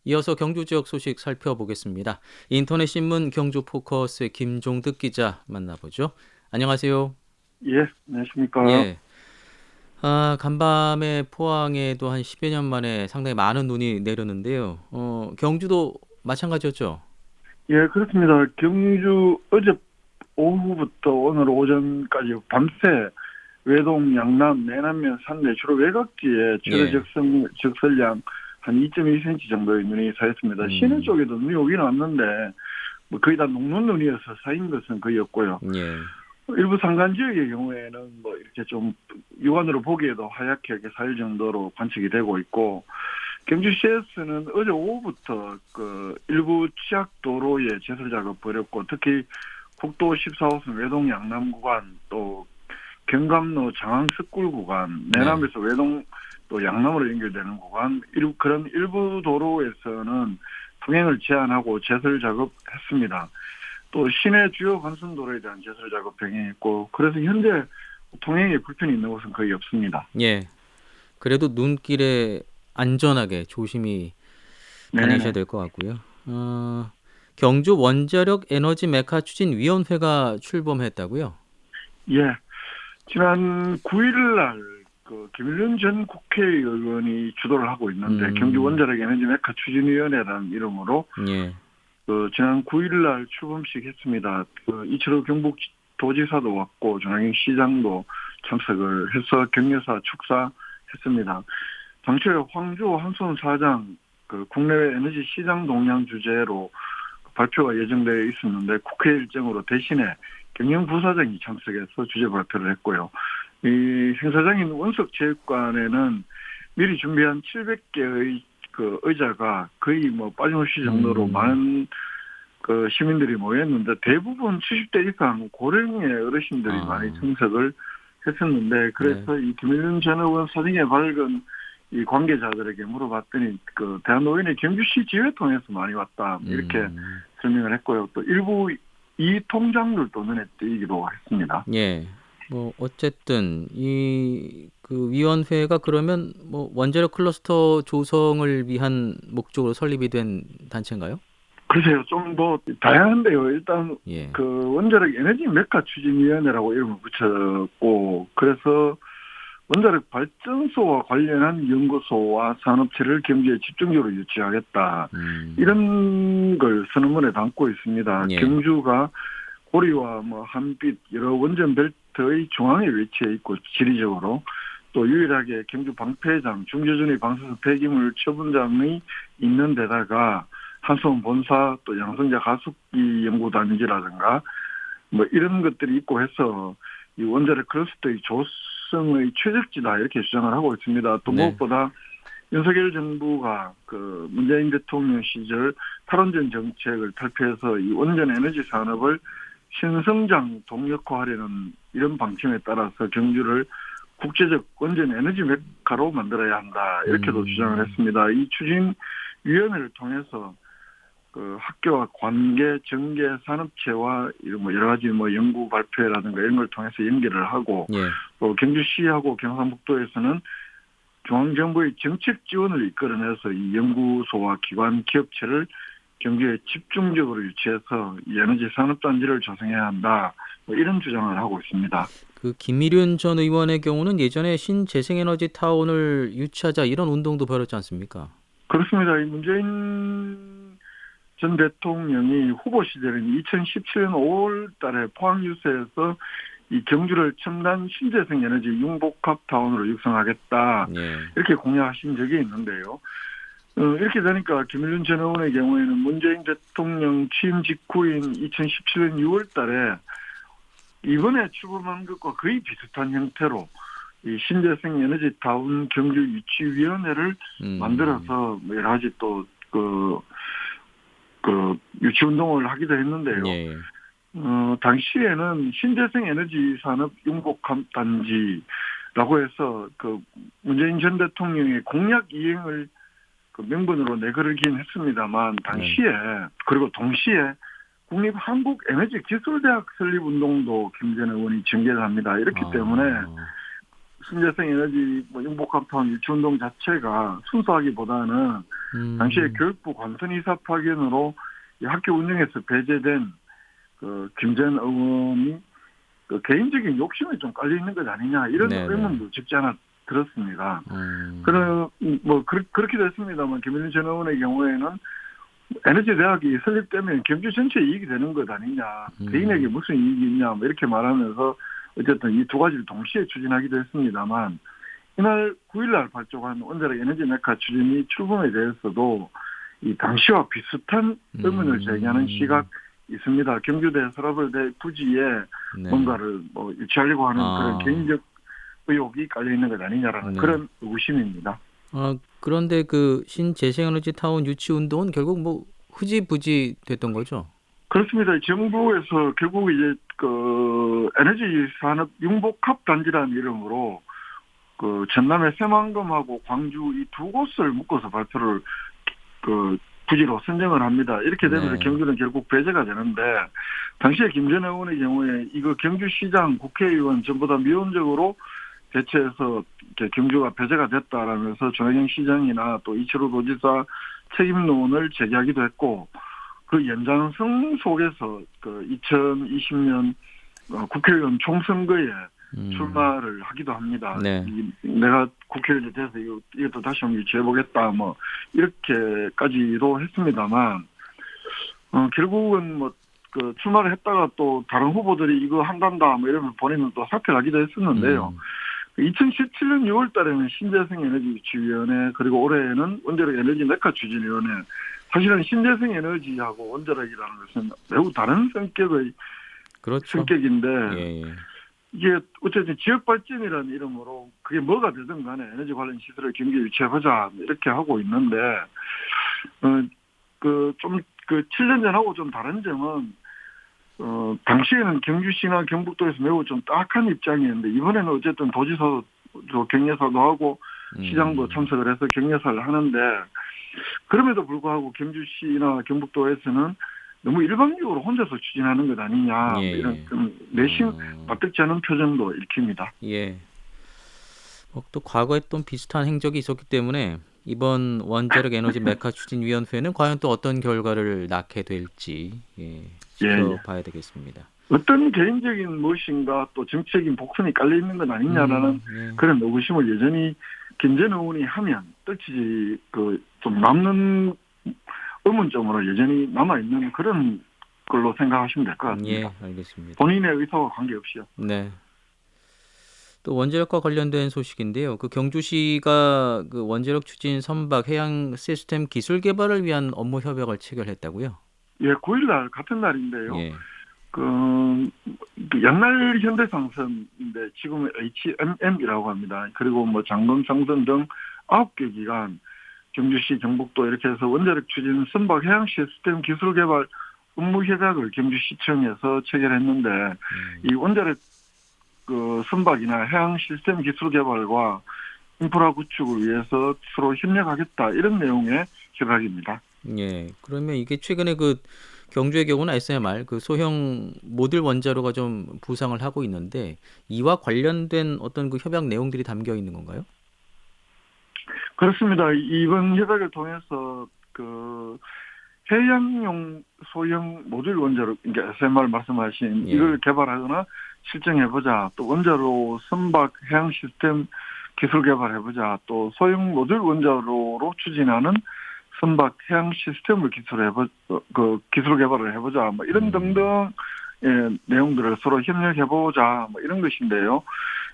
이어서 경주 지역 소식 살펴보겠습니다. 인터넷 신문 경주 포커스의 김종득 기자 만나보죠. 안녕하세요. 예, 안녕하십니까. 예. 간밤에 포항에도 한 10여 년 만에 상당히 많은 눈이 내렸는데요. 경주도 마찬가지였죠? 예, 그렇습니다. 경주 어제 오후부터 오늘 오전까지 밤새 외동, 양남, 내남면, 산내 주로 외곽지에 최대 예. 적설량 한 2.2cm 정도의 눈이 쌓였습니다. 시내 음. 쪽에도 눈이 오긴 왔는데 뭐 거의 다 녹는 눈이어서 쌓인 것은 거의 없고요. 예. 일부 산간 지역의 경우에는 뭐 이렇게 좀 육안으로 보기에도 하얗게 이렇게 쌓일 정도로 관측이 되고 있고, 경주시에서는 어제 오후부터 그 일부 취약 도로에 제설 작업 벌였고, 특히 국도 14호선 외동 양남 구간, 또 경감로 장항 스쿨 구간, 네. 내남에서 외동 또 양남으로 연결되는 구간, 그런 일부 도로에서는 통행을 제한하고 제설 작업했습니다. 또 시내 주요 관순도로에 대한 제설 작업 병행했고, 그래서 현재 통행에 불편이 있는 곳은 거의 없습니다. 예. 그래도 눈길에 안전하게 조심히 다니셔야 네네. 될 것 같고요. 경주 원자력 에너지 메카 추진위원회가 출범했다고요? 예. 지난 9일 날, 김일년 전 국회의원이 주도를 하고 있는데, 경주 음. 원자력 에너지 메카 추진위원회라는 이름으로, 예. 지난 9일 날 출범식 했습니다. 이철호 경북도지사도 왔고, 전학영 시장도 참석을 해서 격려사 축사했습니다. 당초에 황주 한손 사장, 국내외 에너지 시장 동향 주제로 발표가 예정되어 있었는데, 국회 일정으로 대신에 경영부사장이 참석해서 주제 발표를 했고요. 이 행사장인 원석체육관에는 미리 준비한 700개의 그 의자가 거의 뭐 빠짐없이 정도로 음. 많은 그 시민들이 모였는데, 대부분 70대 이상 고령의 어르신들이 많이 아. 참석을 했었는데, 네. 그래서 이 김일년 전 의원 사진에 밝은 이 관계자들에게 물어봤더니 대한노인의 경주시 지회 통해서 많이 왔다, 이렇게 음. 설명을 했고요. 또 일부 이 통장들도 눈에 띄기도 했습니다. 예. 뭐 어쨌든 이 그 위원회가 그러면 뭐 원자력 클러스터 조성을 위한 목적으로 설립이 된 단체인가요? 글쎄요, 좀 뭐 다양한데요. 일단 예. 원자력 에너지 메카 추진위원회라고 이름을 붙였고, 그래서 원자력 발전소와 관련한 연구소와 산업체를 경주에 집중적으로 유치하겠다, 음. 이런 걸 선언문에 담고 있습니다. 예. 경주가 고리와 뭐 한빛 여러 원전 벨트의 중앙에 위치해 있고, 지리적으로 또 유일하게 경주 방패장 중저준위 방사선 폐기물 처분장이 있는 데다가 한수원 본사, 또 양성자 가습기 연구단지라든가 뭐 이런 것들이 있고 해서 이 원자력 클러스터의 조성의 최적지다, 이렇게 주장을 하고 있습니다. 또 네. 무엇보다 윤석열 정부가 문재인 대통령 시절 탈원전 정책을 탈피해서 이 원전 에너지 산업을 신성장 동력화하려는 이런 방침에 따라서 경주를 국제적 원전 에너지 메카로 만들어야 한다, 이렇게도 주장을 음. 했습니다. 이 추진위원회를 통해서 학교와 관계, 정계, 산업체와 이런 뭐 여러 가지 뭐 연구 발표라든가 이런 걸 통해서 연계를 하고, 예. 또 경주시하고 경상북도에서는 중앙정부의 정책 지원을 이끌어내서 이 연구소와 기관, 기업체를 경주에 집중적으로 유치해서 이 에너지 산업단지를 조성해야 한다, 뭐 이런 주장을 하고 있습니다. 그 김일윤 전 의원의 경우는 예전에 신재생에너지 타운을 유치하자 이런 운동도 벌였지 않습니까? 그렇습니다. 이 문재인 전 대통령이 후보 시절인 2017년 5월 달에 포항 유세에서 이 경주를 첨단 신재생 에너지 융복합 타운으로 육성하겠다, 예. 이렇게 공약하신 적이 있는데요. 이렇게 되니까 김일윤 전 의원의 경우에는 문재인 대통령 취임 직후인 2017년 6월 달에 이번에 출범한 것과 거의 비슷한 형태로 이 신재생 에너지 타운 경주 유치위원회를 음. 만들어서 뭐 여러 가지 또 유치 운동을 하기도 했는데요. 예. 당시에는 신재생 에너지 산업 융복합 단지라고 해서 문재인 전 대통령의 공약 이행을 명분으로 내걸긴 했습니다만, 네. 당시에 그리고 동시에 국립한국에너지기술대학 설립 운동도 김 전 의원이 전개를 합니다. 이렇기 때문에 아. 신재생 에너지 융복합 타운 유치 운동 자체가 순수하기보다는 당시에 음. 교육부 관선이사 파견으로 이 학교 운영에서 배제된 그 김전 의원이 그 개인적인 욕심이 좀 깔려 있는 것 아니냐 이런 네네. 의문도 적지 않아 들었습니다. 음. 그런 그렇게 됐습니다만 김일린 전 의원의 경우에는 에너지 대학이 설립되면 경주 전체 이익이 되는 것 아니냐, 개인에게 음. 무슨 이익이 있냐, 뭐 이렇게 말하면서 어쨌든 이 두 가지를 동시에 추진하기도 했습니다만 이날 9일날 발족한 원자력 에너지 메카 추진이 출범에 대해서도 이 당시와 비슷한 의문을 제기하는 시각 음. 있습니다. 경주대 서라벌대 부지에 네. 뭔가를 뭐 유치하려고 하는 그런 아. 개인적 의혹이 깔려 있는 것 아니냐라는 네. 그런 의구심입니다. 그런데 그 신재생에너지 타운 유치 운동은 결국 뭐 흐지부지 됐던 거죠? 그렇습니다. 정부에서 결국 이제 그 에너지 산업 융복합 단지라는 이름으로 그 전남의 새만금하고 광주 이 두 곳을 묶어서 발표를 그 부지로 선정을 합니다. 이렇게 되면서 네. 경주는 결국 배제가 되는데 당시에 김 전 의원의 경우에 이거 경주시장 국회의원 전부 다 미온적으로 대체해서 이렇게 경주가 배제가 됐다라면서 조혜경 시장이나 또 이철우 도지사 책임론을 제기하기도 했고 그 연장성 속에서 그 2020년 국회의원 총선거에 음. 출마를 하기도 합니다. 네. 내가 국회의원이 돼서 이것도 다시 한번 유치해보겠다, 뭐, 이렇게까지도 했습니다만, 결국은 뭐, 그 출마를 했다가 또 다른 후보들이 이거 한단다, 뭐 이러면 보내면 또 사퇴를 하기도 했었는데요. 음. 2017년 6월 달에는 신재생 에너지 유치위원회, 그리고 올해에는 원자력 에너지 메카 추진위원회, 사실은 신재생 에너지하고 원자력이라는 것은 매우 다른 그렇죠. 성격인데, 예예. 이게 어쨌든 지역 발전이라는 이름으로 그게 뭐가 되든 간에 에너지 관련 시설을 경기에 유치해보자 이렇게 하고 있는데 그 7년 전하고 좀 다른 점은 당시에는 경주시나 경북도에서 매우 좀 딱한 입장이었는데 이번에는 어쨌든 도지사도 경례사도 하고 시장도 음. 참석을 해서 경례사를 하는데 그럼에도 불구하고 경주시나 경북도에서는 너무 일방적으로 혼자서 추진하는 것 아니냐 뭐 이런 예예. 좀 내심 어. 납득지 않은 표정도 읽힙니다. 예. 또 과거에 또 비슷한 행적이 있었기 때문에 이번 원자력 에너지 메카 추진위원회는 과연 또 어떤 결과를 낳게 될지 예, 예. 지켜봐야 되겠습니다. 어떤 개인적인 무엇인가 또 정치적인 복선이 깔려 있는 건 아니냐라는 예. 그런 의구심을 여전히 김 전 의원이 하면 뜻이 그 좀 남는 의문점으로 여전히 남아 있는 그런 걸로 생각하시면 될 것 같습니다. 예, 알겠습니다. 본인의 의사와 관계없이요. 네. 또 원자력과 관련된 소식인데요. 그 경주시가 그 원자력 추진 선박 해양 시스템 기술 개발을 위한 업무 협약을 체결했다고요? 예, 9일 날 같은 날인데요. 예. 그 양날 현대상선인데 지금은 HMM이라고 합니다. 그리고 뭐 장건상선 등 9개 기관, 경주시, 경북도 이렇게 해서 원자력 추진 선박 해양 시스템 기술 개발 업무 협약을 경주시청에서 체결했는데 음. 이 원자력 그 선박이나 해양 시스템 기술 개발과 인프라 구축을 위해서 서로 협력하겠다 이런 내용의 협약입니다. 예. 그러면 이게 최근에 그 경주의 경우는 SMR 그 소형 모듈 원자로가 좀 부상을 하고 있는데 이와 관련된 어떤 그 협약 내용들이 담겨 있는 건가요? 그렇습니다. 이번 협약을 통해서 그 해양용 소형 모듈 원자로 그러니까 SMR 말씀하신 예. 이걸 개발하거나 실증해보자. 또 원자로 선박 해양 시스템 기술 개발해보자. 또 소형 모듈 원자로로 추진하는 선박 해양 시스템을 그 기술 개발을 해보자. 뭐 이런 음. 등등 내용들을 서로 협력해보자. 뭐 이런 것인데요.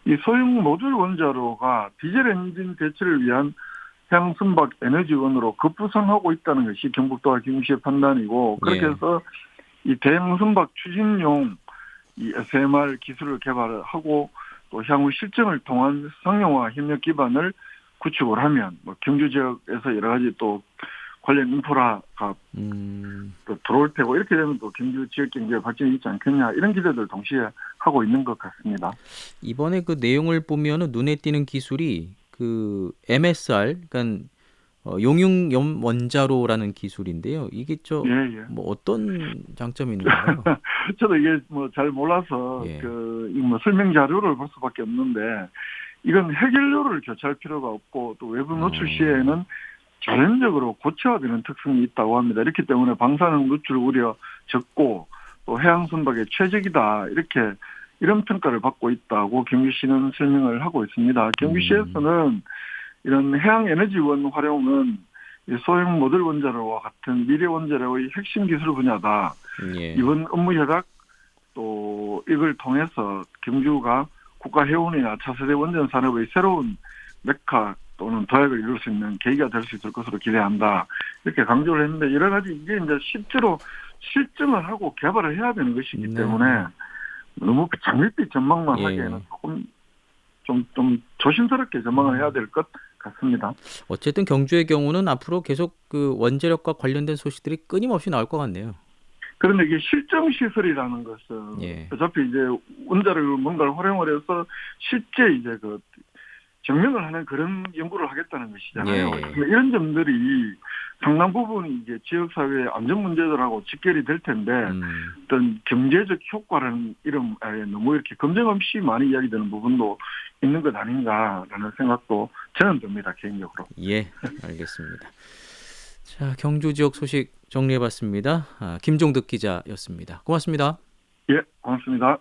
이 소형 모듈 원자로가 디젤 엔진 대체를 위한 해양 선박 에너지원으로 급부상하고 있다는 것이 경북도와 경주시의 판단이고 그렇게 예. 해서 이 대형 선박 추진용 이 SMR 기술을 개발하고 또 향후 실증을 통한 상용화 협력 기반을 구축을 하면 뭐 경주 지역에서 여러 가지 또 관련 인프라가 음. 또 들어올 테고 이렇게 되면 또 경주 지역 경제 발전이 있지 않겠냐 이런 기대들 동시에 하고 있는 것 같습니다. 이번에 그 내용을 보면은 눈에 띄는 기술이 그 MSR 그러니까 용융염 원자로라는 기술인데요. 이게 예, 예. 뭐 어떤 장점이 있는 건가요? 저도 이게 뭐 잘 몰라서 예. 뭐 설명 자료를 볼 수밖에 없는데 이건 해결료를 교체할 필요가 없고 또 외부 노출 어. 시에는 자연적으로 고체화되는 특성이 있다고 합니다. 이렇기 때문에 방사능 누출 우려 적고 또 해양 선박에 최적이다 이렇게 이런 평가를 받고 있다고 경주시는 설명을 하고 있습니다. 경주시에서는 이런 해양 에너지원 활용은 이 소형 모듈 원자로와 같은 미래 원자로의 핵심 기술 분야다. 예. 이번 업무 협약 또 이걸 통해서 경주가 국가 해운이나 차세대 원전 산업의 새로운 메카 또는 도약을 이룰 수 있는 계기가 될 수 있을 것으로 기대한다. 이렇게 강조를 했는데 여러 가지 이게 이제 실제로 실증을 하고 개발을 해야 되는 것이기 네. 때문에 너무 장밋빛 전망만 예. 하기에는 조금 좀 조심스럽게 전망을 해야 될 것 같습니다. 어쨌든 경주의 경우는 앞으로 계속 그 원자력과 관련된 소식들이 끊임없이 나올 것 같네요. 그런데 이게 실증 시설이라는 것은 예. 어차피 이제 원자력을 뭔가를 활용을 해서 실제 이제 그 증명을 하는 그런 연구를 하겠다는 것이잖아요. 예. 이런 점들이 상당 부분 이게 지역사회의 안전 문제들하고 직결이 될 텐데 어떤 경제적 효과라는 이름 아래 너무 이렇게 검증 없이 많이 이야기되는 부분도 있는 것 아닌가라는 생각도 저는 듭니다, 개인적으로. 예, 알겠습니다. 자, 경주 지역 소식 정리해봤습니다. 김종득 기자였습니다. 고맙습니다. 예, 고맙습니다.